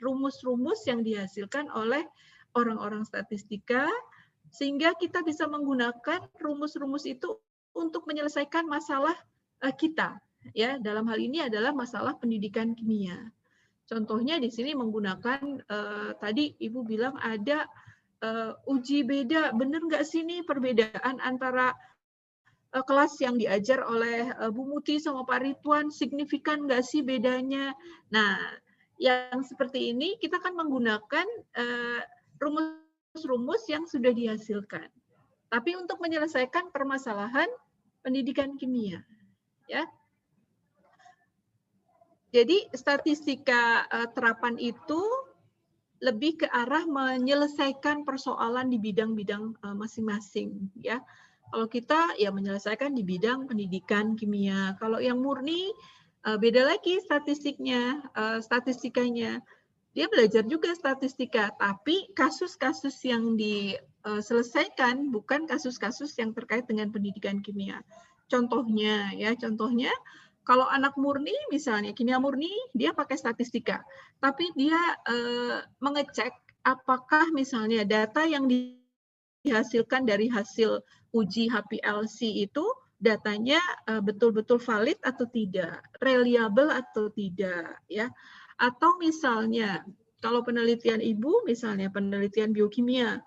rumus-rumus yang dihasilkan oleh orang-orang statistika, sehingga kita bisa menggunakan rumus-rumus itu untuk menyelesaikan masalah kita. Ya, dalam hal ini adalah masalah pendidikan kimia. Contohnya di sini menggunakan tadi Ibu bilang ada uji beda, benar nggak sih ini perbedaan antara kelas yang diajar oleh Bu Muti sama Pak Ridwan, signifikan nggak sih bedanya? Nah, yang seperti ini kita kan menggunakan rumus-rumus yang sudah dihasilkan. Tapi untuk menyelesaikan permasalahan pendidikan kimia, ya. Jadi statistika terapan itu lebih ke arah menyelesaikan persoalan di bidang-bidang masing-masing, ya. Kalau kita ya menyelesaikan di bidang pendidikan kimia. Kalau yang murni beda lagi statistikanya. Dia belajar juga statistika, tapi kasus-kasus yang diselesaikan bukan kasus-kasus yang terkait dengan pendidikan kimia. Contohnya kalau anak murni misalnya kimia murni dia pakai statistika, tapi dia mengecek apakah misalnya data yang dihasilkan dari hasil uji HPLC itu datanya betul-betul valid atau tidak, reliable atau tidak, ya. Atau misalnya kalau penelitian Ibu, misalnya penelitian biokimia,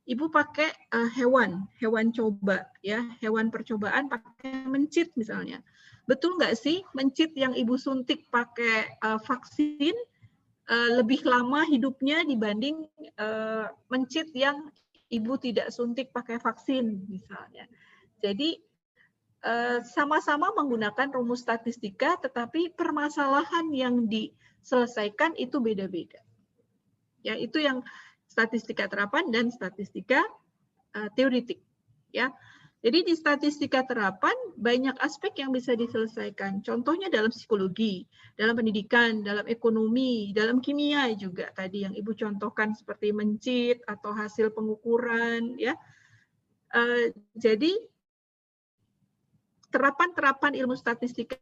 Ibu pakai hewan coba, ya, hewan percobaan pakai mencit misalnya. Betul nggak sih mencit yang Ibu suntik pakai vaksin lebih lama hidupnya dibanding mencit yang Ibu tidak suntik pakai vaksin misalnya. Jadi sama-sama menggunakan rumus statistika, tetapi permasalahan yang diselesaikan itu beda-beda. Ya, itu yang statistika terapan dan statistika teoretik. Ya, jadi di statistika terapan banyak aspek yang bisa diselesaikan. Contohnya dalam psikologi, dalam pendidikan, dalam ekonomi, dalam kimia juga tadi yang Ibu contohkan seperti mencit atau hasil pengukuran. Ya, jadi terapan-terapan ilmu statistika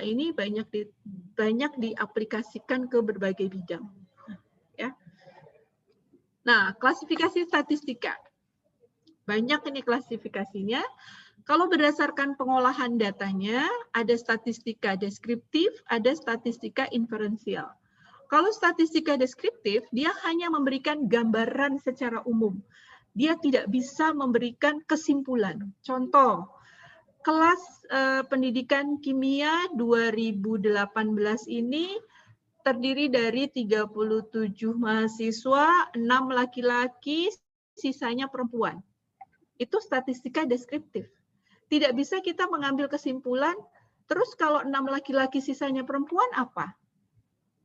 ini banyak diaplikasikan ke berbagai bidang. Ya. Nah, klasifikasi statistika. Banyak ini klasifikasinya. Kalau berdasarkan pengolahan datanya, ada statistika deskriptif, ada statistika inferensial. Kalau statistika deskriptif, dia hanya memberikan gambaran secara umum. Dia tidak bisa memberikan kesimpulan. Contoh, kelas pendidikan kimia 2018 ini terdiri dari 37 mahasiswa, 6 laki-laki, sisanya perempuan. Itu statistika deskriptif. Tidak bisa kita mengambil kesimpulan, terus kalau 6 laki-laki sisanya perempuan apa?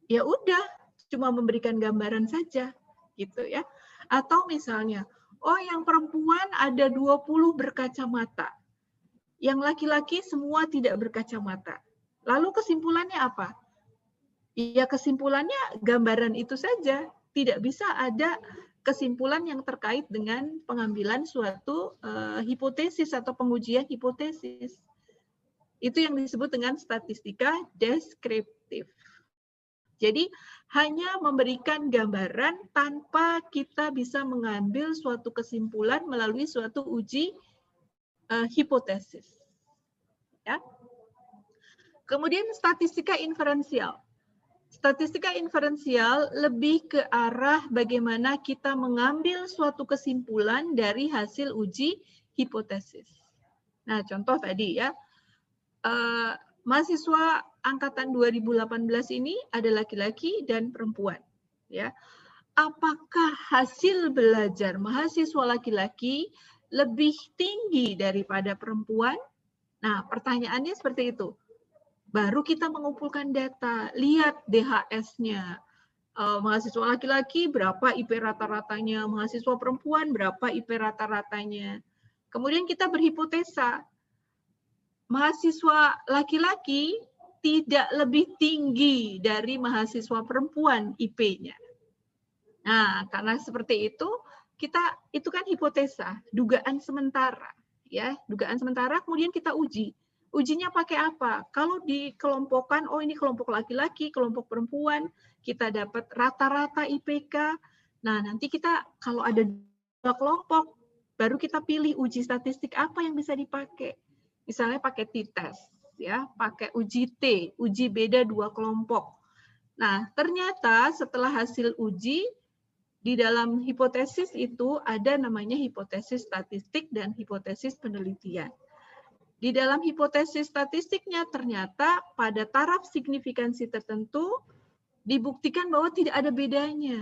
Ya udah, cuma memberikan gambaran saja, gitu ya. Atau misalnya, oh yang perempuan ada 20 berkacamata. Yang laki-laki semua tidak berkacamata. Lalu kesimpulannya apa? Ya kesimpulannya gambaran itu saja. Tidak bisa ada kesimpulan yang terkait dengan pengambilan suatu hipotesis atau pengujian hipotesis. Itu yang disebut dengan statistika deskriptif. Jadi hanya memberikan gambaran tanpa kita bisa mengambil suatu kesimpulan melalui suatu uji hipotesis. Ya. Kemudian statistika inferensial. Statistika inferensial lebih ke arah bagaimana kita mengambil suatu kesimpulan dari hasil uji hipotesis. Nah, contoh tadi ya, mahasiswa angkatan 2018 ini ada laki-laki dan perempuan. Ya, apakah hasil belajar mahasiswa laki-laki lebih tinggi daripada perempuan? Nah, pertanyaannya seperti itu. Baru kita mengumpulkan data, lihat DHS-nya. Mahasiswa laki-laki berapa IP rata-ratanya, mahasiswa perempuan berapa IP rata-ratanya. Kemudian kita berhipotesa, mahasiswa laki-laki tidak lebih tinggi dari mahasiswa perempuan IP-nya. Nah, karena seperti itu kan hipotesa, dugaan sementara, ya, dugaan sementara kemudian kita uji. Ujinya pakai apa? Kalau dikelompokkan, oh ini kelompok laki-laki, kelompok perempuan, kita dapat rata-rata IPK. Nah, nanti kita kalau ada 2 kelompok, baru kita pilih uji statistik apa yang bisa dipakai. Misalnya pakai t-test, ya, pakai uji T, uji beda 2 kelompok. Nah, ternyata setelah hasil uji, di dalam hipotesis itu ada namanya hipotesis statistik dan hipotesis penelitian. Di dalam hipotesis statistiknya ternyata pada taraf signifikansi tertentu dibuktikan bahwa tidak ada bedanya.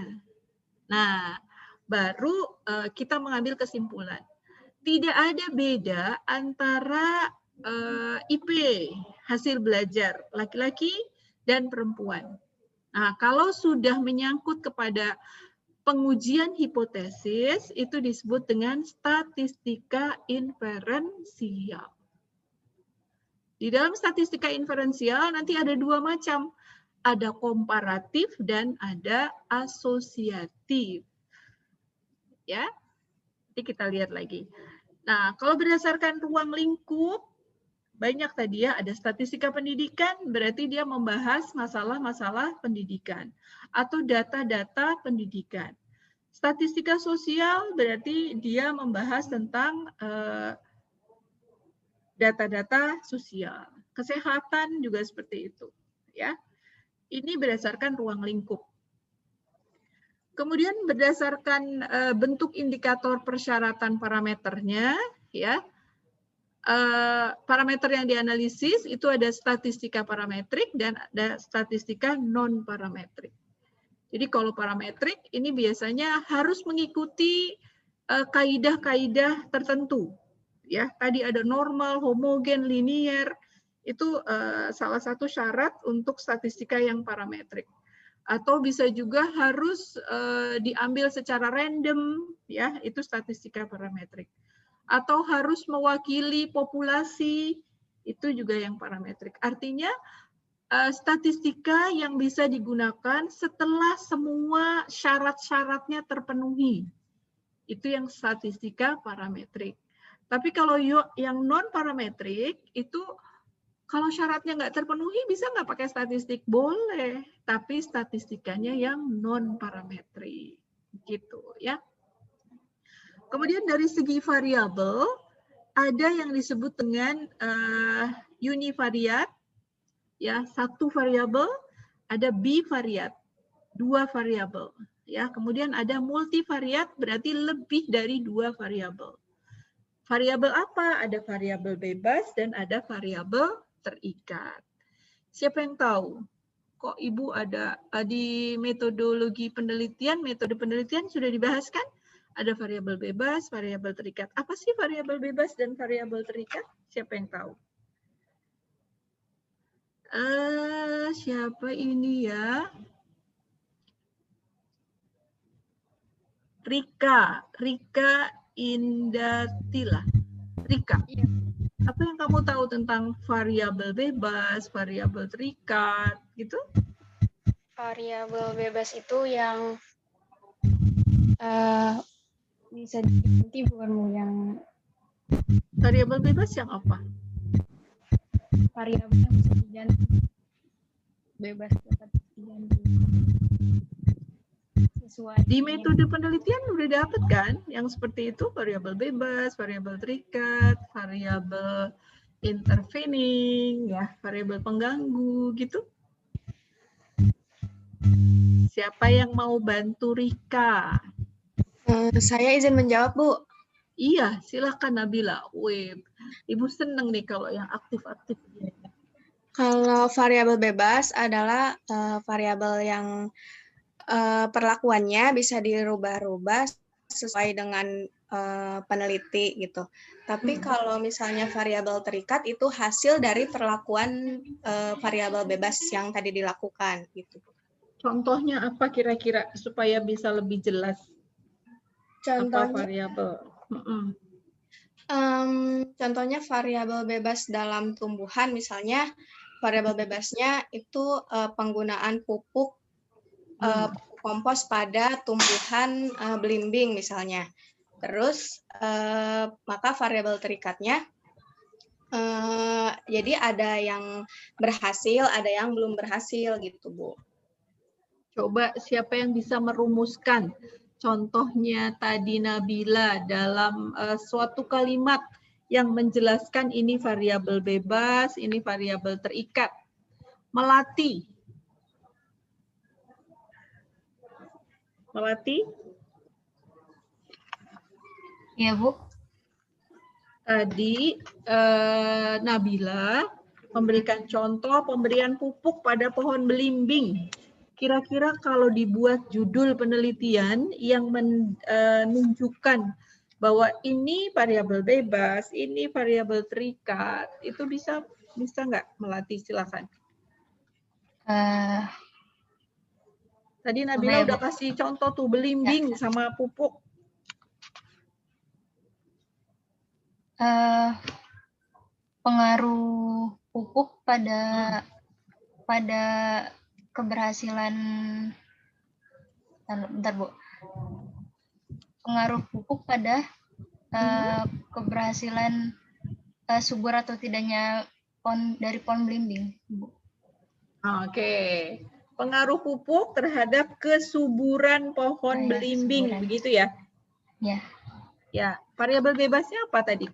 Nah, baru kita mengambil kesimpulan. Tidak ada beda antara IP, hasil belajar laki-laki dan perempuan. Nah, kalau sudah menyangkut kepada pengujian hipotesis, itu disebut dengan statistika inferensial. Di dalam statistika inferensial nanti ada 2 macam. Ada komparatif dan ada asosiatif. Ya. Nanti kita lihat lagi. Nah, kalau berdasarkan ruang lingkup, banyak tadi ya, ada statistika pendidikan, berarti dia membahas masalah-masalah pendidikan atau data-data pendidikan. Statistika sosial berarti dia membahas tentang data-data sosial. Kesehatan juga seperti itu, ya. Ini berdasarkan ruang lingkup. Kemudian berdasarkan bentuk indikator persyaratan parameternya, ya. Parameter yang dianalisis itu ada statistika parametrik dan ada statistika non parametrik. Jadi kalau parametrik ini biasanya harus mengikuti kaidah-kaidah tertentu. Ya, tadi ada normal, homogen, linier, itu salah satu syarat untuk statistika yang parametrik. Atau bisa juga harus diambil secara random, ya, itu statistika parametrik. Atau harus mewakili populasi, itu juga yang parametrik. Artinya statistika yang bisa digunakan setelah semua syarat-syaratnya terpenuhi. Itu yang statistika parametrik. Tapi kalau yang non-parametrik, itu kalau syaratnya nggak terpenuhi, bisa nggak pakai statistik? Boleh, tapi statistikanya yang non-parametrik. Gitu ya. Kemudian dari segi variabel, ada yang disebut dengan univariat, ya, satu variabel, ada bivariat, 2 variabel. Ya, kemudian ada multivariat, berarti lebih dari 2 variabel. Variabel apa? Ada variabel bebas dan ada variabel terikat. Siapa yang tahu? Kok Ibu ada di metodologi penelitian, metode penelitian sudah dibahas kan? Ada variabel bebas, variabel terikat. Apa sih variabel bebas dan variabel terikat? Siapa yang tahu? Siapa ini ya? Rika Indatila. Rika, apa yang kamu tahu tentang variabel bebas, variabel terikat, gitu? Variabel bebas itu yang bisa diganti, bukan yang variabel bebas yang apa? Variabel yang bisa diganti, bebas dapat diganti. Sesuai di metode penelitian udah dapet kan yang seperti itu, variabel bebas, variabel terikat, variabel intervening, ya, variabel pengganggu gitu. Siapa yang mau bantu Rika? Saya izin menjawab, Bu. Iya, silakan Nabila. Wih, Ibu seneng nih kalau yang aktif-aktif. Kalau variabel bebas adalah variabel yang perlakuannya bisa dirubah-rubah sesuai dengan peneliti gitu. Tapi kalau misalnya variabel terikat itu hasil dari perlakuan variabel bebas yang tadi dilakukan gitu. Contohnya apa kira-kira supaya bisa lebih jelas? Contohnya, apa variabel? Contohnya variabel bebas dalam tumbuhan, misalnya variabel bebasnya itu penggunaan pupuk kompos pada tumbuhan belimbing misalnya. Terus maka variabel terikatnya Jadi ada yang berhasil, ada yang belum berhasil gitu, Bu. Coba siapa yang bisa merumuskan contohnya tadi Nabila dalam suatu kalimat yang menjelaskan ini variabel bebas, ini variabel terikat. Melati. Melati? Iya, Bu. Tadi Nabila memberikan contoh pemberian pupuk pada pohon belimbing. Kira-kira kalau dibuat judul penelitian yang menunjukkan bahwa ini variabel bebas, ini variabel terikat, itu bisa nggak Melati? Silakan. Tadi Nabila udah kasih contoh tuh belimbing sama pupuk. Pengaruh pupuk pada keberhasilan, bentar Bu, pengaruh pupuk pada keberhasilan subur atau tidaknya dari pohon belimbing, Bu. Oke. Pengaruh pupuk terhadap kesuburan pohon belimbing, begitu ya? Ya. Ya, variabel bebasnya apa tadi?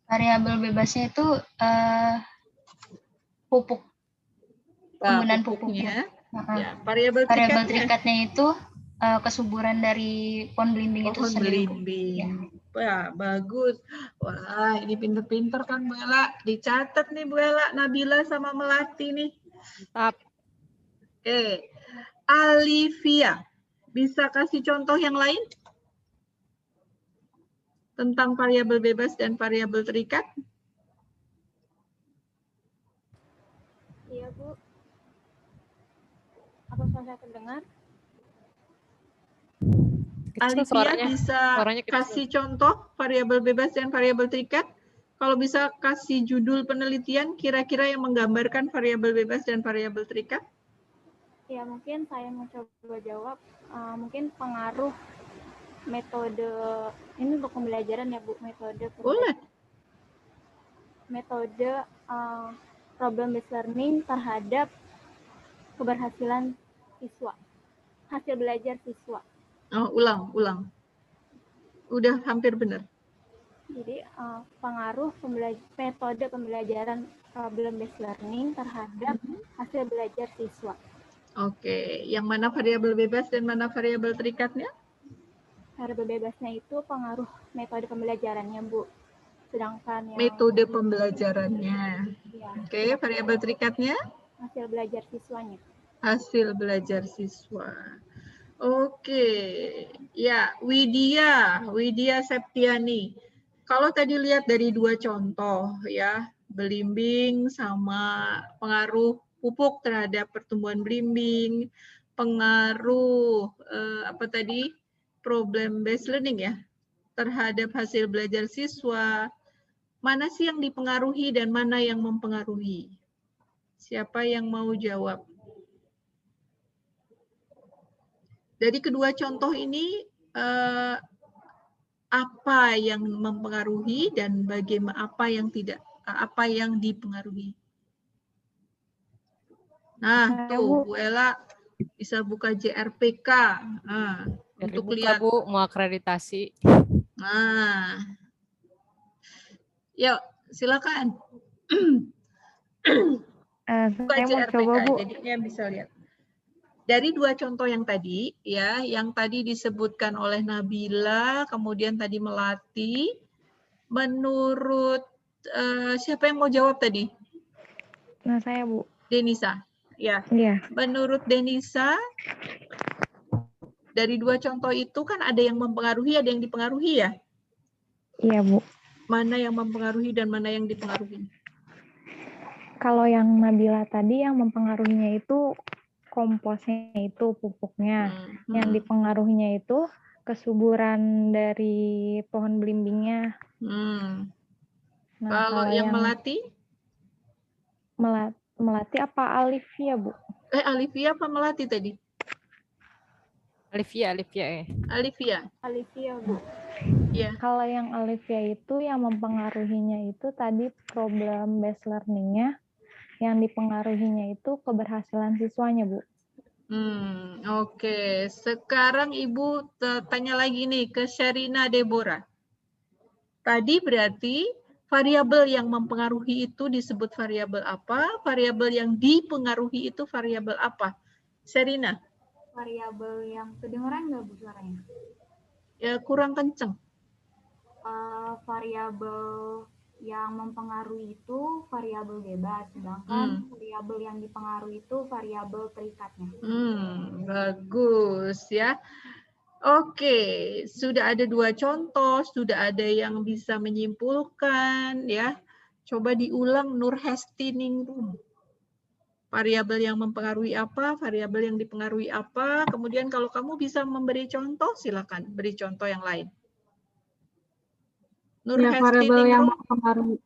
Variabel bebasnya itu pupuk. Penggunaan pupuknya. Ya, variabel terikatnya itu kesuburan dari pohon belimbing itu sendiri. Ya. Wah, bagus. Wah, ini pinter-pinter kan Bu Ella. Dicatat nih Bu Ella, Nabila sama Melati nih. Oke. Alivia, bisa kasih contoh yang lain? Tentang variabel bebas dan variabel terikat? Iya, Bu. Apa suara terdengar? Alivia bisa kasih contoh variabel bebas dan variabel terikat? Kalau bisa kasih judul penelitian kira-kira yang menggambarkan variabel bebas dan variabel terikat? Ya, mungkin saya mau coba jawab. Mungkin pengaruh metode, ini untuk pembelajaran ya Bu, metode problem-based learning terhadap keberhasilan siswa, hasil belajar siswa. Oh, ulang. Udah hampir benar. Jadi pengaruh metode pembelajaran problem-based learning terhadap hasil belajar siswa. Oke, yang mana variabel bebas dan mana variabel terikatnya? Variabel bebasnya itu pengaruh metode pembelajarannya, Bu. Sedangkan yang metode pembelajarannya. Ya. Oke, variabel terikatnya? Hasil belajar siswanya. Hasil belajar siswa. Oke, ya Widya Septiani. Kalau tadi lihat dari dua contoh ya, belimbing sama pengaruh pupuk terhadap pertumbuhan belimbing, pengaruh apa tadi problem based learning ya terhadap hasil belajar siswa. Mana sih yang dipengaruhi dan mana yang mempengaruhi? Siapa yang mau jawab? Dari kedua contoh ini apa yang mempengaruhi dan bagaimana apa yang dipengaruhi? Nah, tuh Bu Ella bisa buka JRPK untuk lihat. Bu, mau akreditasi. Nah, yuk silakan. Buka saya JRPK, mau coba Bu. jadinya bisa lihat. Dari dua contoh yang tadi, ya, yang tadi disebutkan oleh Nabila, kemudian tadi Melati, menurut siapa yang mau jawab tadi? Nah, saya Bu. Denisa, ya. Iya. Menurut Denisa, dari dua contoh itu kan ada yang mempengaruhi, ada yang dipengaruhi ya? Iya Bu. Mana yang mempengaruhi dan mana yang dipengaruhi? Kalau yang Nabila tadi yang mempengaruhinya itu komposnya itu pupuknya, yang dipengaruhinya itu kesuburan dari pohon belimbingnya. Nah, kalau yang Melati? Melati apa Alivia Bu? Alivia apa Melati tadi? Alivia Alivia. Alivia Bu. Ya. Kalau yang Olivia itu yang mempengaruhinya itu tadi problem based learning-nya, yang dipengaruhinya itu keberhasilan siswanya, Bu. Oke. Sekarang Ibu tanya lagi nih ke Sherina Deborah. Tadi berarti variabel yang mempengaruhi itu disebut variabel apa? Variabel yang dipengaruhi itu variabel apa? Sherina. Variabel yang kedengeran nggak Bu suaranya? Ya, kurang kenceng. Variabel yang mempengaruhi itu variabel bebas, sedangkan variabel yang dipengaruhi itu variabel terikatnya. Bagus ya. Oke, sudah ada 2 contoh, sudah ada yang bisa menyimpulkan ya. Coba diulang Nur Hesti Ningrum. Variabel yang mempengaruhi apa, variabel yang dipengaruhi apa. Kemudian kalau kamu bisa memberi contoh, silakan beri contoh yang lain. Nur Ya, Hesti variabel Ningrum. yang mempengaruhi.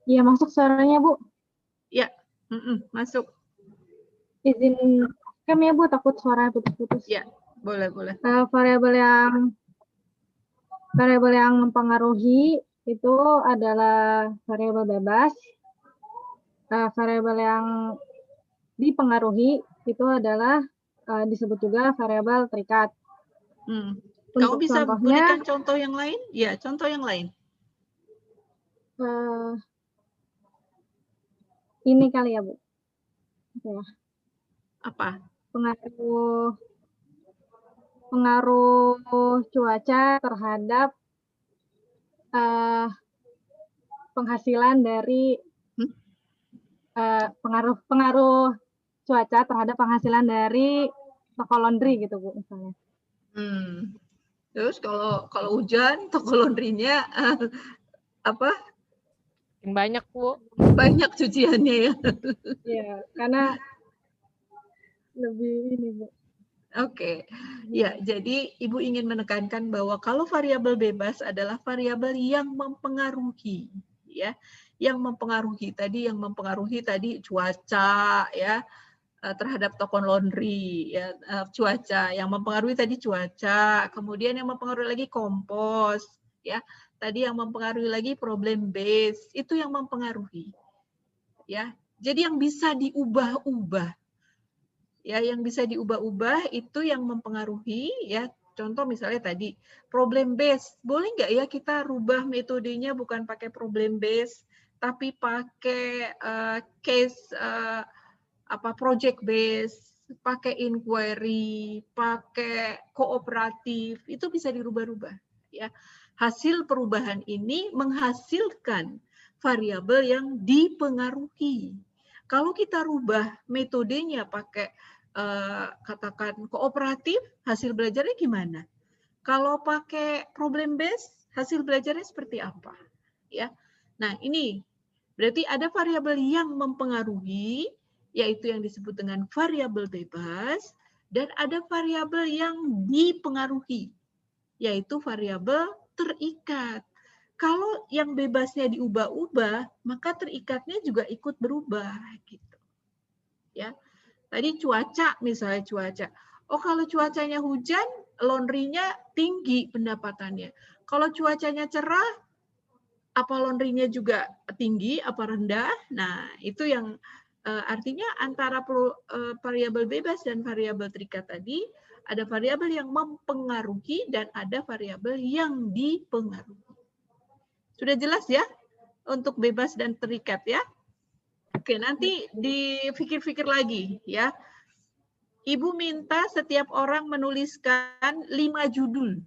Iya, masuk suaranya, Bu. Ya, masuk. Izin cam ya, Bu, takut suara putus-putus. Ya, boleh. Variabel yang mempengaruhi itu adalah variabel bebas. Variabel yang dipengaruhi itu adalah disebut juga variabel terikat. Kamu bisa berikan contoh yang lain? Ya, contoh yang lain. Ini kali ya, Bu. Ya. Apa? Pengaruh cuaca terhadap penghasilan dari pengaruh cuaca terhadap penghasilan dari toko laundry gitu, Bu, misalnya. Terus kalau hujan toko laundrynya apa? Banyak, Bu. Banyak cuciannya ya. Iya, karena lebih ini, Bu. Oke. Ya, jadi Ibu ingin menekankan bahwa kalau variabel bebas adalah variabel yang mempengaruhi ya. Yang mempengaruhi tadi cuaca ya, terhadap toko laundry ya, cuaca. Yang mempengaruhi tadi cuaca, kemudian yang mempengaruhi lagi kompos ya. Tadi yang mempengaruhi lagi problem base, itu yang mempengaruhi. Ya. Jadi yang bisa diubah-ubah. Ya, yang bisa diubah-ubah itu yang mempengaruhi ya. Contoh misalnya tadi problem base, boleh nggak ya kita rubah metodenya bukan pakai problem base, tapi pakai case project base, pakai inquiry, pakai kooperatif, itu bisa dirubah-rubah ya. Hasil perubahan ini menghasilkan variabel yang dipengaruhi. Kalau kita rubah metodenya pakai katakan kooperatif, hasil belajarnya gimana? Kalau pakai problem base, hasil belajarnya seperti apa? Ya. Nah, ini berarti ada variabel yang mempengaruhi, yaitu yang disebut dengan variabel bebas, dan ada variabel yang dipengaruhi, yaitu variabel terikat. Kalau yang bebasnya diubah-ubah, maka terikatnya juga ikut berubah gitu. Ya. Tadi cuaca, misalnya cuaca. Oh, kalau cuacanya hujan, laundry-nya tinggi pendapatannya. Kalau cuacanya cerah, apa laundry-nya juga tinggi, apa rendah? Nah, itu yang artinya antara variabel bebas dan variabel terikat tadi, ada variabel yang mempengaruhi dan ada variabel yang dipengaruhi. Sudah jelas ya untuk bebas dan terikat ya? Oke, nanti dipikir-pikir lagi ya. Ibu minta setiap orang menuliskan 5 judul.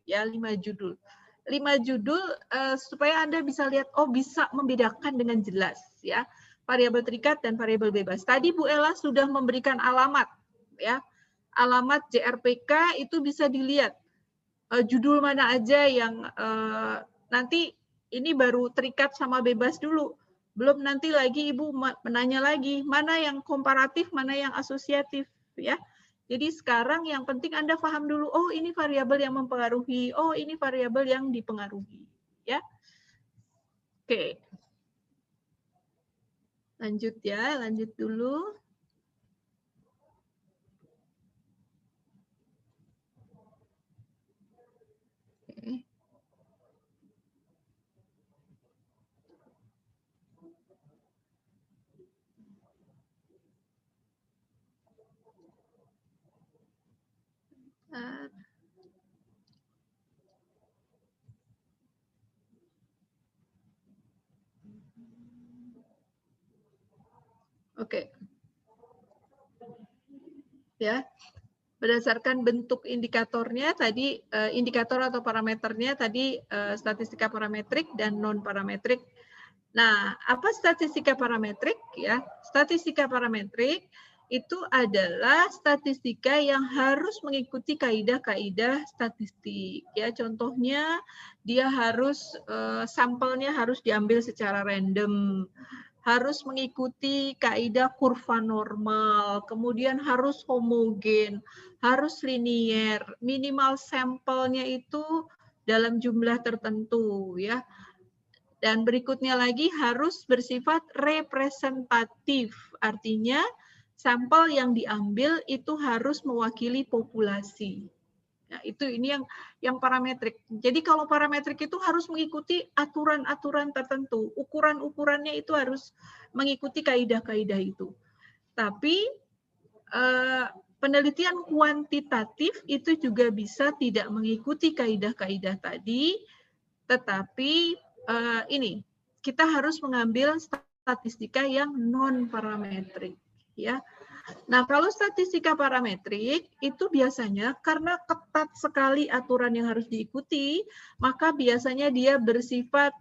Ya, 5 judul. 5 judul supaya Anda bisa lihat, oh bisa membedakan dengan jelas ya. Variabel terikat dan variabel bebas. Tadi Bu Ella sudah memberikan alamat ya. Alamat JRPK itu bisa dilihat. Judul mana aja yang nanti ini baru terikat sama bebas dulu. Belum nanti lagi Ibu menanya lagi, mana yang komparatif, mana yang asosiatif ya. Jadi sekarang yang penting Anda paham dulu, oh ini variabel yang mempengaruhi, oh ini variabel yang dipengaruhi ya. Oke. Lanjut ya, lanjut dulu. Oke. Oke. Ya. Berdasarkan bentuk indikatornya tadi, indikator atau parameternya tadi statistika parametrik dan non parametrik. Nah, apa statistika parametrik ya? Statistika parametrik itu adalah statistika yang harus mengikuti kaidah-kaidah statistik ya. Contohnya dia harus sampelnya harus diambil secara random, harus mengikuti kaidah kurva normal, kemudian harus homogen, harus linier, minimal sampelnya itu dalam jumlah tertentu ya. Dan berikutnya lagi harus bersifat representatif, artinya sampel yang diambil itu harus mewakili populasi. Nah, itu ini yang parametrik. Jadi kalau parametrik itu harus mengikuti aturan-aturan tertentu, ukuran-ukurannya itu harus mengikuti kaidah-kaidah itu. Tapi penelitian kuantitatif itu juga bisa tidak mengikuti kaidah-kaidah tadi, tetapi ini kita harus mengambil statistika yang non parametrik, ya. Nah, kalau statistika parametrik itu biasanya karena ketat sekali aturan yang harus diikuti, maka biasanya dia bersifat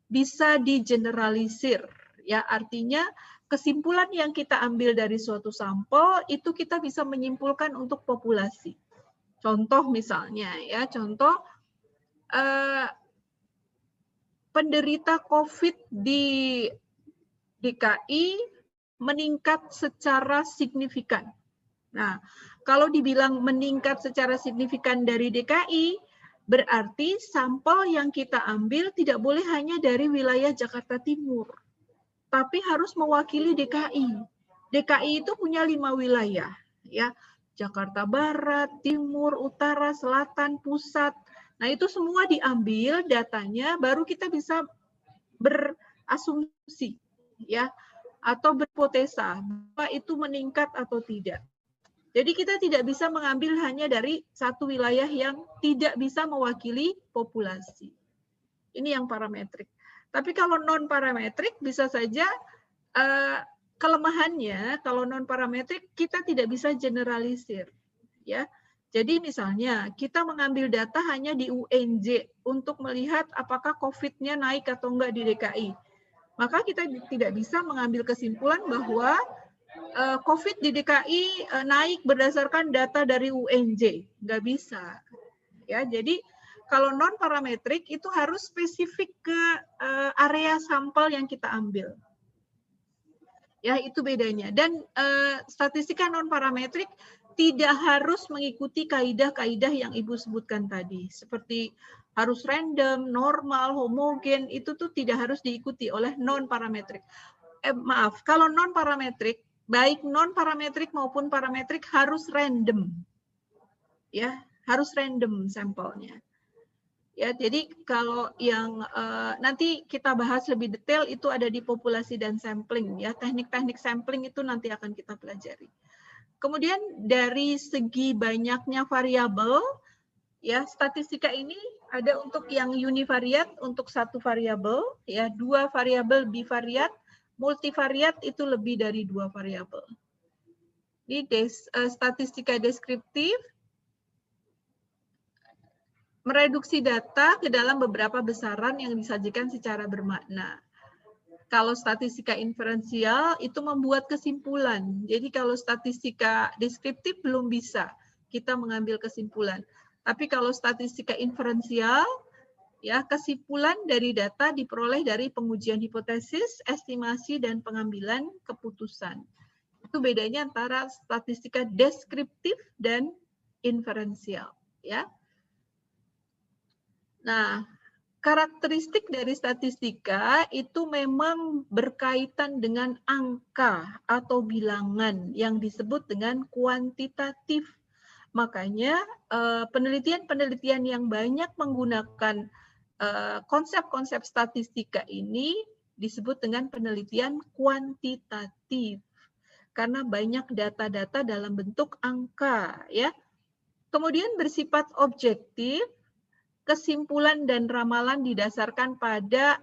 bisa digeneralisir, ya. Artinya kesimpulan yang kita ambil dari suatu sampel itu kita bisa menyimpulkan untuk populasi. Contoh misalnya, ya, contoh penderita COVID di DKI meningkat secara signifikan. Nah, kalau dibilang meningkat secara signifikan dari DKI, berarti sampel yang kita ambil tidak boleh hanya dari wilayah Jakarta Timur, tapi harus mewakili DKI. DKI itu punya 5 wilayah, ya, Jakarta Barat, Timur, Utara, Selatan, Pusat. Nah, itu semua diambil datanya, baru kita bisa berasumsi, ya, atau berhipotesa bahwa itu meningkat atau tidak. Jadi kita tidak bisa mengambil hanya dari satu wilayah yang tidak bisa mewakili populasi. Ini yang parametrik. Tapi kalau non parametrik bisa saja kelemahannya kalau non parametrik kita tidak bisa generalisir, ya. Jadi misalnya kita mengambil data hanya di UNJ untuk melihat apakah COVID-nya naik atau enggak di DKI. Maka kita tidak bisa mengambil kesimpulan bahwa COVID di DKI naik berdasarkan data dari UNJ. Nggak bisa. Ya, jadi kalau non parametrik itu harus spesifik ke area sampel yang kita ambil. Ya, itu bedanya. Dan statistika non parametrik tidak harus mengikuti kaidah-kaidah yang Ibu sebutkan tadi. Seperti harus random, normal, homogen, itu tuh tidak harus diikuti oleh non parametrik. Maaf, kalau non parametrik, baik non parametrik maupun parametrik harus random. Ya, harus random sampelnya. Ya, jadi kalau yang nanti kita bahas lebih detail itu ada di populasi dan sampling, ya. Teknik-teknik sampling itu nanti akan kita pelajari. Kemudian dari segi banyaknya variabel, ya, statistika ini ada untuk yang univariat untuk satu variabel, ya, 2 variabel bivariat, multivariat itu lebih dari 2 variabel. Ini statistika deskriptif, mereduksi data ke dalam beberapa besaran yang disajikan secara bermakna. Kalau statistika inferensial itu membuat kesimpulan. Jadi kalau statistika deskriptif belum bisa kita mengambil kesimpulan. Tapi kalau statistika inferensial, ya, kesimpulan dari data diperoleh dari pengujian hipotesis, estimasi, dan pengambilan keputusan. Itu bedanya antara statistika deskriptif dan inferensial, ya. Nah, karakteristik dari statistika itu memang berkaitan dengan angka atau bilangan yang disebut dengan kuantitatif. Makanya penelitian-penelitian yang banyak menggunakan konsep-konsep statistika ini disebut dengan penelitian kuantitatif. Karena banyak data-data dalam bentuk angka, ya. Kemudian bersifat objektif, kesimpulan dan ramalan didasarkan pada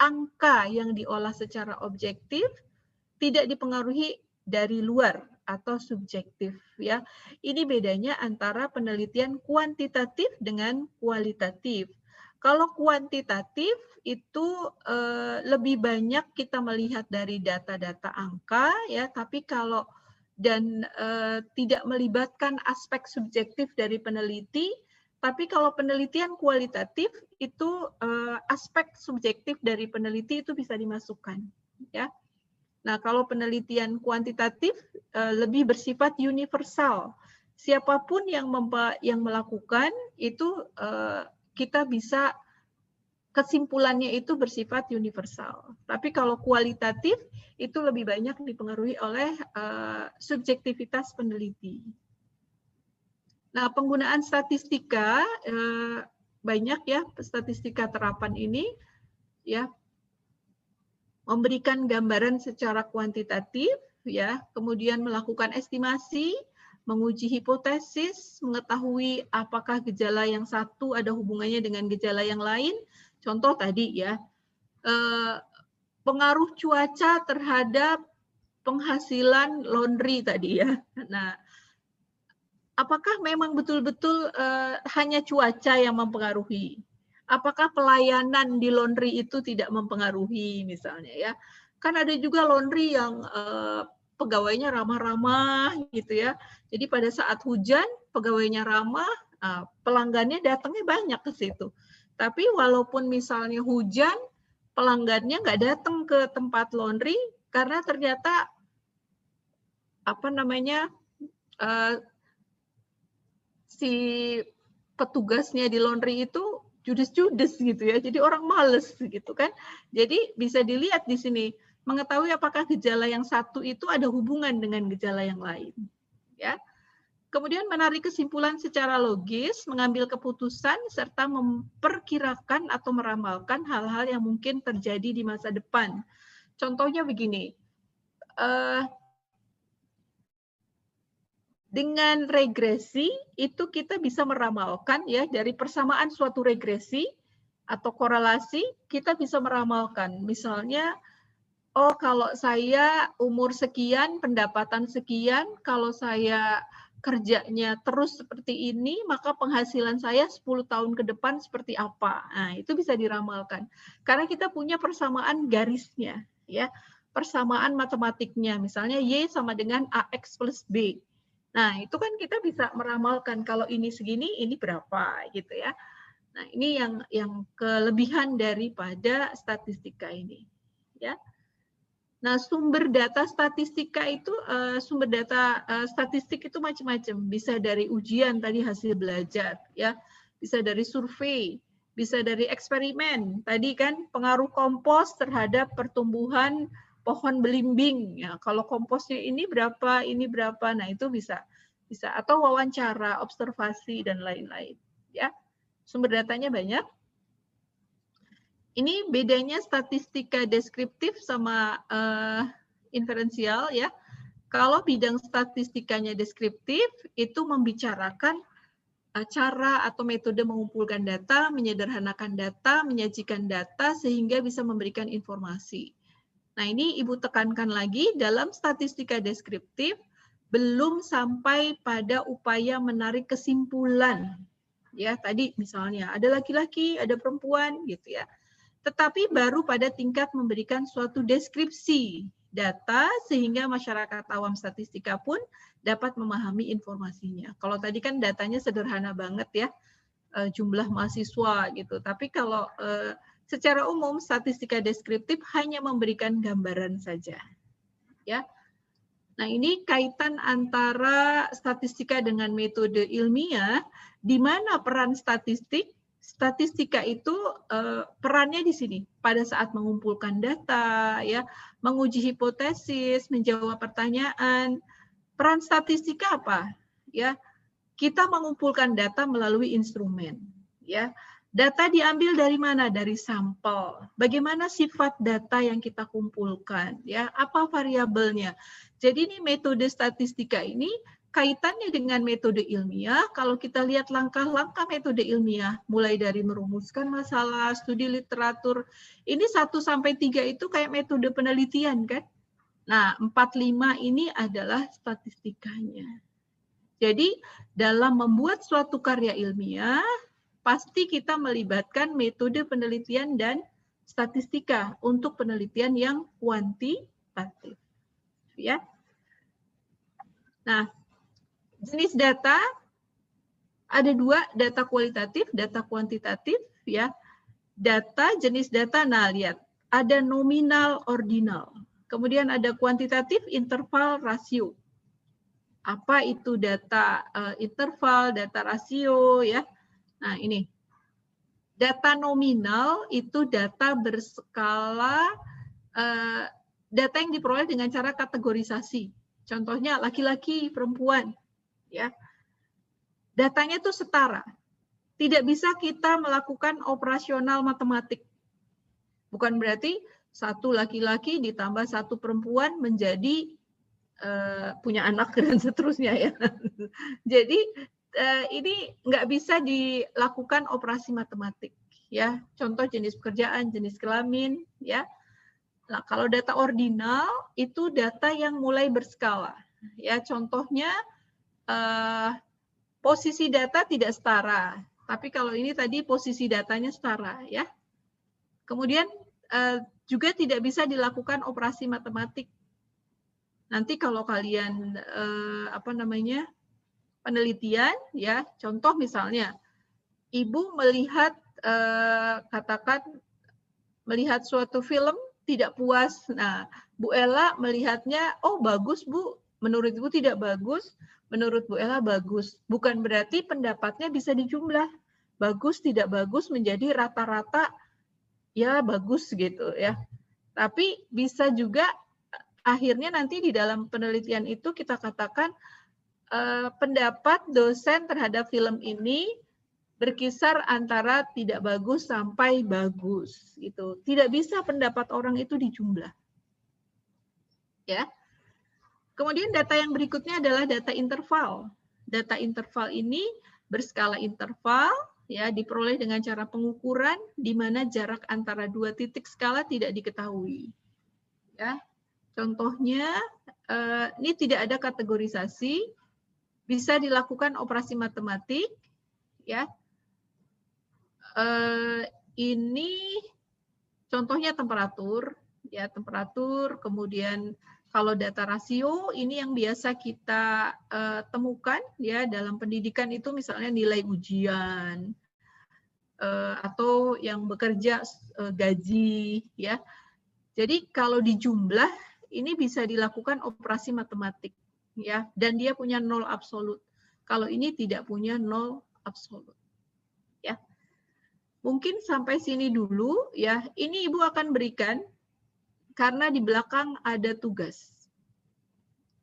angka yang diolah secara objektif tidak dipengaruhi dari luar atau subjektif, ya. Ini bedanya antara penelitian kuantitatif dengan kualitatif. Kalau kuantitatif itu lebih banyak kita melihat dari data-data angka, ya, tapi kalau tidak melibatkan aspek subjektif dari peneliti. Tapi kalau penelitian kualitatif itu aspek subjektif dari peneliti itu bisa dimasukkan, ya. Nah, kalau penelitian kuantitatif lebih bersifat universal. Siapapun yang melakukan itu kita bisa kesimpulannya itu bersifat universal. Tapi kalau kualitatif itu lebih banyak dipengaruhi oleh subjektivitas peneliti. Nah, penggunaan statistika banyak ya, statistika terapan ini ya memberikan gambaran secara kuantitatif ya, kemudian melakukan estimasi, menguji hipotesis, mengetahui apakah gejala yang satu ada hubungannya dengan gejala yang lain. Contoh tadi ya, pengaruh cuaca terhadap penghasilan laundry tadi ya. Nah, apakah memang betul-betul hanya cuaca yang mempengaruhi? Apakah pelayanan di laundry itu tidak mempengaruhi misalnya ya? Kan ada juga laundry yang pegawainya ramah-ramah gitu ya. Jadi pada saat hujan pegawainya ramah, pelanggannya datangnya banyak ke situ. Tapi walaupun misalnya hujan, pelanggannya nggak datang ke tempat laundry karena ternyata si petugasnya di laundry itu judes-judes gitu ya, jadi orang males gitu kan. Jadi bisa dilihat di sini, mengetahui apakah gejala yang satu itu ada hubungan dengan gejala yang lain. Ya. Kemudian menarik kesimpulan secara logis, mengambil keputusan, serta memperkirakan atau meramalkan hal-hal yang mungkin terjadi di masa depan. Contohnya begini, dengan regresi itu kita bisa meramalkan ya, dari persamaan suatu regresi atau korelasi kita bisa meramalkan. Misalnya, oh kalau saya umur sekian, pendapatan sekian, kalau saya kerjanya terus seperti ini, maka penghasilan saya 10 tahun ke depan seperti apa. Nah, itu bisa diramalkan. Karena kita punya persamaan garisnya, ya, persamaan matematiknya. Misalnya Y sama dengan AX plus B. Nah, itu kan kita bisa meramalkan kalau ini segini, ini berapa gitu ya. Nah, ini yang kelebihan daripada statistika ini, ya. Nah, sumber data statistika itu statistik itu macam-macam. Bisa dari ujian tadi hasil belajar, ya. Bisa dari survei, bisa dari eksperimen. Tadi kan pengaruh kompos terhadap pertumbuhan pohon belimbing. Ya, kalau komposnya ini berapa, nah itu bisa atau wawancara, observasi dan lain-lain. Ya, sumber datanya banyak. Ini bedanya statistika deskriptif sama inferensial ya. Kalau bidang statistikanya deskriptif itu membicarakan cara atau metode mengumpulkan data, menyederhanakan data, menyajikan data sehingga bisa memberikan informasi. Nah, ini Ibu tekankan lagi, dalam statistika deskriptif belum sampai pada upaya menarik kesimpulan. Ya, tadi misalnya ada laki-laki, ada perempuan gitu ya. Tetapi baru pada tingkat memberikan suatu deskripsi data sehingga masyarakat awam statistika pun dapat memahami informasinya. Kalau tadi kan datanya sederhana banget ya, jumlah mahasiswa gitu. Tapi kalau secara umum statistika deskriptif hanya memberikan gambaran saja. Ya. Nah, ini kaitan antara statistika dengan metode ilmiah, di mana peran statistika itu perannya di sini pada saat mengumpulkan data, ya, menguji hipotesis, menjawab pertanyaan. Peran statistika apa? Ya, kita mengumpulkan data melalui instrumen. Ya, data diambil dari mana? Dari sampel. Bagaimana sifat data yang kita kumpulkan? Ya, apa variabelnya? Jadi ini metode statistika ini kaitannya dengan metode ilmiah, kalau kita lihat langkah-langkah metode ilmiah, mulai dari merumuskan masalah, studi literatur, ini 1-3 itu kayak metode penelitian kan? Nah, 4-5 ini adalah statistikanya. Jadi, dalam membuat suatu karya ilmiah, pasti kita melibatkan metode penelitian dan statistika untuk penelitian yang kuantitatif. Ya. Nah, jenis data ada 2, data kualitatif, data kuantitatif, ya. Data, jenis data, nah lihat, ada nominal, ordinal. Kemudian ada kuantitatif, interval, rasio. Apa itu data interval, data rasio, ya. Nah, ini. Data nominal itu data berskala, data yang diperoleh dengan cara kategorisasi. Contohnya laki-laki, perempuan, ya. Datanya itu setara. Tidak bisa kita melakukan operasional matematik. Bukan berarti 1 laki-laki ditambah 1 perempuan menjadi punya anak dan seterusnya ya. Jadi ini nggak bisa dilakukan operasi matematik ya. Contoh jenis pekerjaan, jenis kelamin ya. Nah, kalau data ordinal itu data yang mulai berskala ya. Contohnya posisi data tidak setara, tapi kalau ini tadi posisi datanya setara ya. Kemudian juga tidak bisa dilakukan operasi matematik. Nanti kalau kalian penelitian ya, contoh misalnya ibu melihat katakan melihat suatu film tidak puas. Nah, Bu Ella melihatnya, oh bagus Bu, menurut Ibu tidak bagus, menurut Bu Ella bagus. Bukan berarti pendapatnya bisa dijumlah. Bagus tidak bagus menjadi rata-rata ya bagus gitu ya. Tapi bisa juga akhirnya nanti di dalam penelitian itu kita katakan pendapat dosen terhadap film ini berkisar antara tidak bagus sampai bagus gitu. Tidak bisa pendapat orang itu dijumlah. Ya. Kemudian data yang berikutnya adalah data interval. Data interval ini berskala interval ya, diperoleh dengan cara pengukuran di mana jarak antara 2 titik skala tidak diketahui. Ya. Contohnya, ini tidak ada kategorisasi, bisa dilakukan operasi matematik, ya. Ini contohnya temperatur, ya temperatur. Kemudian kalau data rasio, ini yang biasa kita temukan, ya dalam pendidikan itu misalnya nilai ujian atau yang bekerja gaji, ya. Jadi kalau dijumlah ini bisa dilakukan operasi matematik ya, dan dia punya 0 absolut. Kalau ini tidak punya 0 absolut. Ya. Mungkin sampai sini dulu ya. Ini Ibu akan berikan karena di belakang ada tugas.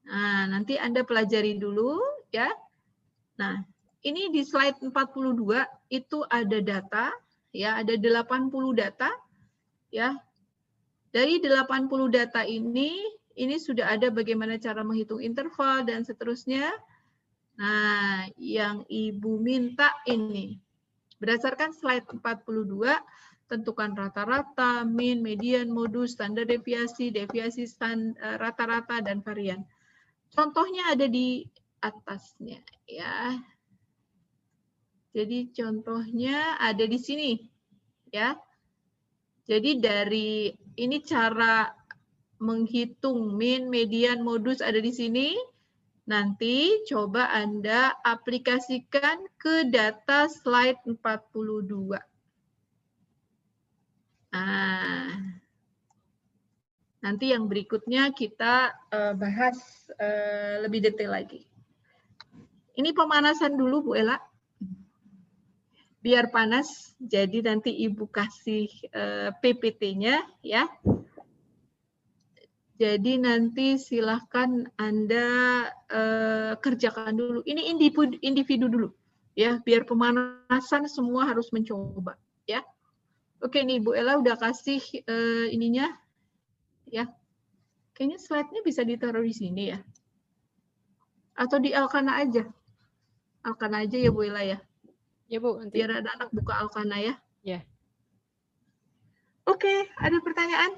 Nah, nanti Anda pelajari dulu ya. Nah, ini di slide 42 itu ada data ya, ada 80 data ya. Dari 80 data ini sudah ada bagaimana cara menghitung interval dan seterusnya. Nah, yang Ibu minta ini. Berdasarkan slide 42, tentukan rata-rata, mean, median, modus, standar deviasi, deviasi rata-rata, dan varian. Contohnya ada di atasnya. Ya. Jadi contohnya ada di sini. Ya. Jadi dari ini cara menghitung mean, median, modus ada di sini. Nanti coba Anda aplikasikan ke data slide 42. Nah, nanti yang berikutnya kita bahas lebih detail lagi. Ini pemanasan dulu Bu Ella. Biar panas, jadi nanti Ibu kasih PPT-nya ya. Jadi nanti silahkan Anda kerjakan dulu. Ini individu dulu ya, biar pemanasan semua harus mencoba ya. Oke nih Bu Ella udah kasih ininya ya. Kayaknya slide-nya bisa ditaruh di sini ya. Atau di Alkana aja? Alkana aja ya Bu Ella ya? Ya Bu, nanti. Biar ada anak buka Alkana ya. Ya. Oke, ada pertanyaan?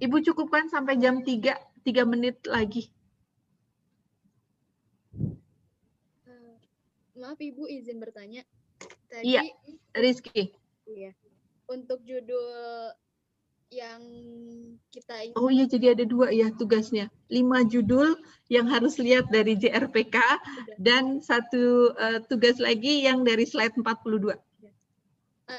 Ibu cukupkan sampai jam 3 menit lagi. Maaf Ibu, izin bertanya. Tadi Iya, Rizky. iya. Untuk judul yang kita ingin, Oh iya, jadi ada 2 ya tugasnya. 5 judul yang harus lihat dari JRPK dan 1 tugas lagi yang dari slide 42.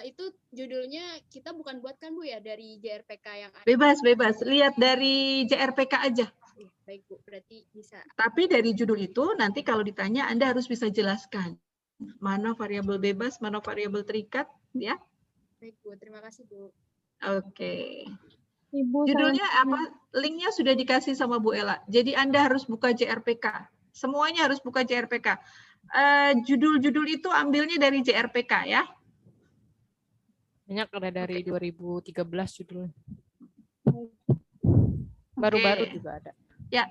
itu judulnya kita bukan buatkan Bu ya dari JRPK yang ada. Bebas. Lihat dari JRPK aja. Iya, baik Bu, berarti bisa. Tapi dari judul itu nanti kalau ditanya Anda harus bisa jelaskan mana variabel bebas, mana variabel terikat, ya. Baik Bu, terima kasih Bu. Oke. Ibu, Judulnya apa? Linknya sudah dikasih sama Bu Ella. Jadi Anda harus buka JRPK. Semuanya harus buka JRPK. Judul-judul itu ambilnya dari JRPK ya. Banyak ada dari 2013 judulnya. Oke. Baru-baru juga ada. Ya.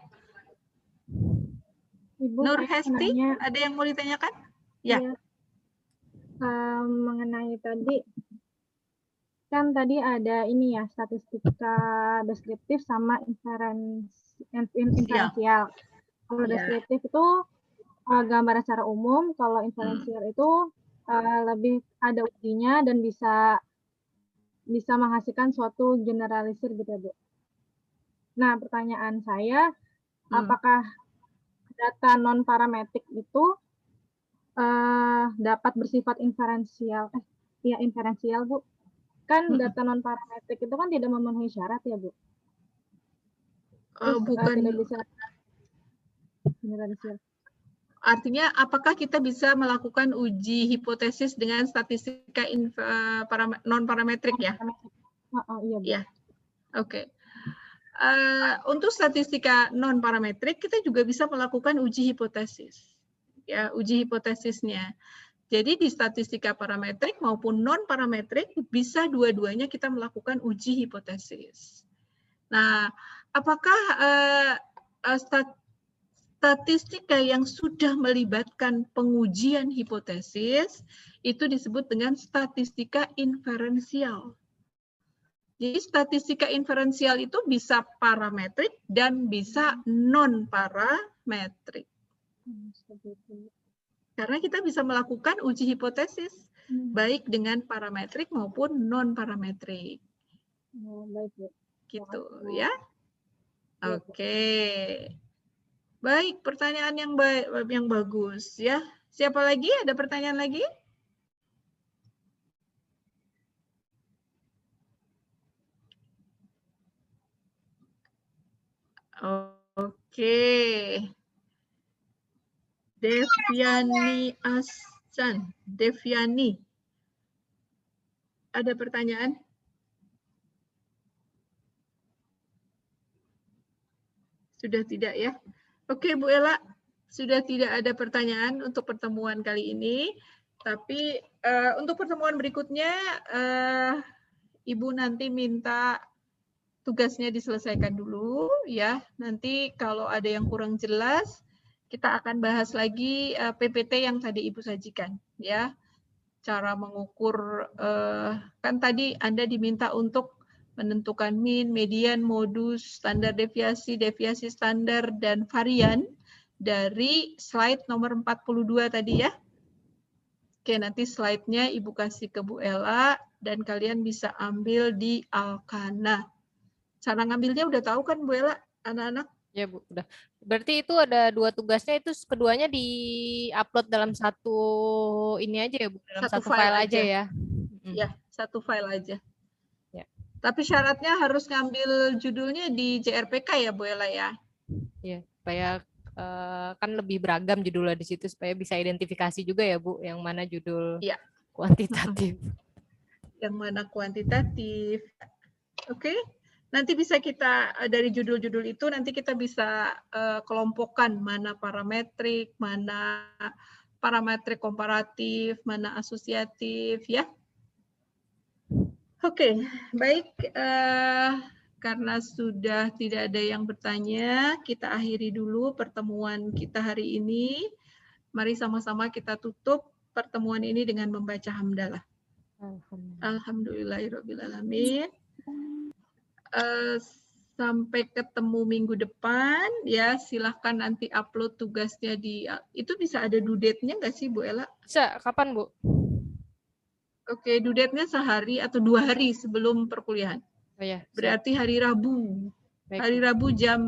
Ibu, Nur saya Hesti, nanya, ada yang mau ditanyakan? Ya. iya. Mengenai tadi, kan tadi ada ini ya, statistika deskriptif sama inferensial. Kalau Ya. deskriptif itu gambaran secara umum, kalau inferensial itu lebih ada ujinya dan bisa menghasilkan suatu generalisir gitu ya Bu. Nah, pertanyaan saya, apakah data non parametrik itu dapat bersifat inferensial? Inferensial Bu. Kan data non parametrik itu kan tidak memenuhi syarat ya Bu. Terus Bukan. tidak bisa generalisir. Artinya, apakah kita bisa melakukan uji hipotesis dengan statistika non-parametrik ya? Iya, Bu. Ya, oke. Untuk statistika non-parametrik, kita juga bisa melakukan uji hipotesis. Ya, uji hipotesisnya. Jadi di statistika parametrik maupun non-parametrik, bisa dua-duanya kita melakukan uji hipotesis. Nah, apakah statistika yang sudah melibatkan pengujian hipotesis itu disebut dengan statistika inferensial. Jadi statistika inferensial itu bisa parametrik dan bisa non-parametrik. Karena kita bisa melakukan uji hipotesis baik dengan parametrik maupun non-parametrik. Baik, Bu. Gitu ya. Oke. Baik, pertanyaan yang bagus ya. Siapa lagi? Ada pertanyaan lagi? Oke. Deviani Ascan. Deviani. Ada pertanyaan? Sudah tidak ya? Oke, Bu Ella. Sudah tidak ada pertanyaan untuk pertemuan kali ini. Tapi untuk pertemuan berikutnya, Ibu nanti minta tugasnya diselesaikan dulu ya. Nanti kalau ada yang kurang jelas, kita akan bahas lagi PPT yang tadi Ibu sajikan ya. Cara mengukur, kan tadi Anda diminta untuk menentukan mean, median, modus, standar deviasi, deviasi standar, dan varian dari slide nomor 42 tadi ya. Oke, nanti slide-nya Ibu kasih ke Bu Ella dan kalian bisa ambil di Alkana. Cara ngambilnya udah tahu kan Bu Ella, anak-anak? Ya Bu, udah. Berarti itu ada 2 tugasnya, itu keduanya di-upload dalam satu ini aja ya Bu, dalam satu file aja ya. Ya, satu file aja. Ya. Tapi syaratnya harus ngambil judulnya di JRPK ya Bu Ella ya. Iya, supaya kan lebih beragam judulnya di situ supaya bisa identifikasi juga ya Bu, yang mana judul kuantitatif. Yang mana kuantitatif. Oke. Nanti bisa kita dari judul-judul itu nanti kita bisa kelompokkan mana parametrik, mana parametrik komparatif, mana asosiatif ya. Oke, baik. karena sudah tidak ada yang bertanya, kita akhiri dulu pertemuan kita hari ini. Mari sama-sama kita tutup pertemuan ini dengan membaca hamdalah. Alhamdulillahirrabbilalamin. Sampai ketemu minggu depan ya, silahkan nanti upload tugasnya itu bisa ada due date-nya nggak sih Bu Ella? Bisa, kapan Bu? Oke, due date-nya sehari atau 2 hari sebelum perkuliahan. Oh, ya, berarti hari Rabu. Baik. Hari Rabu jam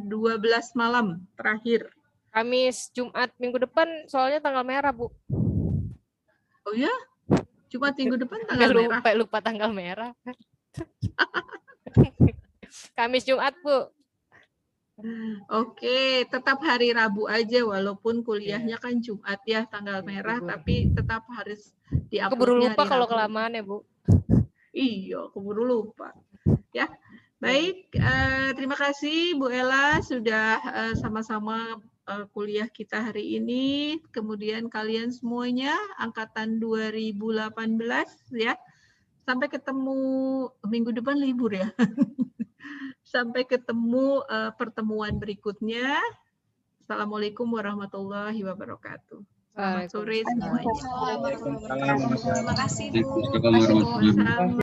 12 malam terakhir. Kamis, Jumat minggu depan soalnya tanggal merah Bu. Oh ya? Jumat minggu depan tanggal merah. Lupa tanggal merah. Kamis Jumat Bu. Oke, tetap hari Rabu aja walaupun kuliahnya kan Jumat ya tanggal merah, tapi tetap harus diuploadnya. Keburu lupa kalau kelamaan ya Bu. Iya, keburu lupa. Ya, baik. Terima kasih Bu Ella sudah sama-sama kuliah kita hari ini. Kemudian kalian semuanya angkatan 2018 ya. Sampai ketemu minggu depan libur ya. Sampai ketemu pertemuan berikutnya. Assalamualaikum warahmatullahi wabarakatuh. Selamat sore semuanya. Terima kasih Bu. Waalaikumsalam warahmatullahi wabarakatuh.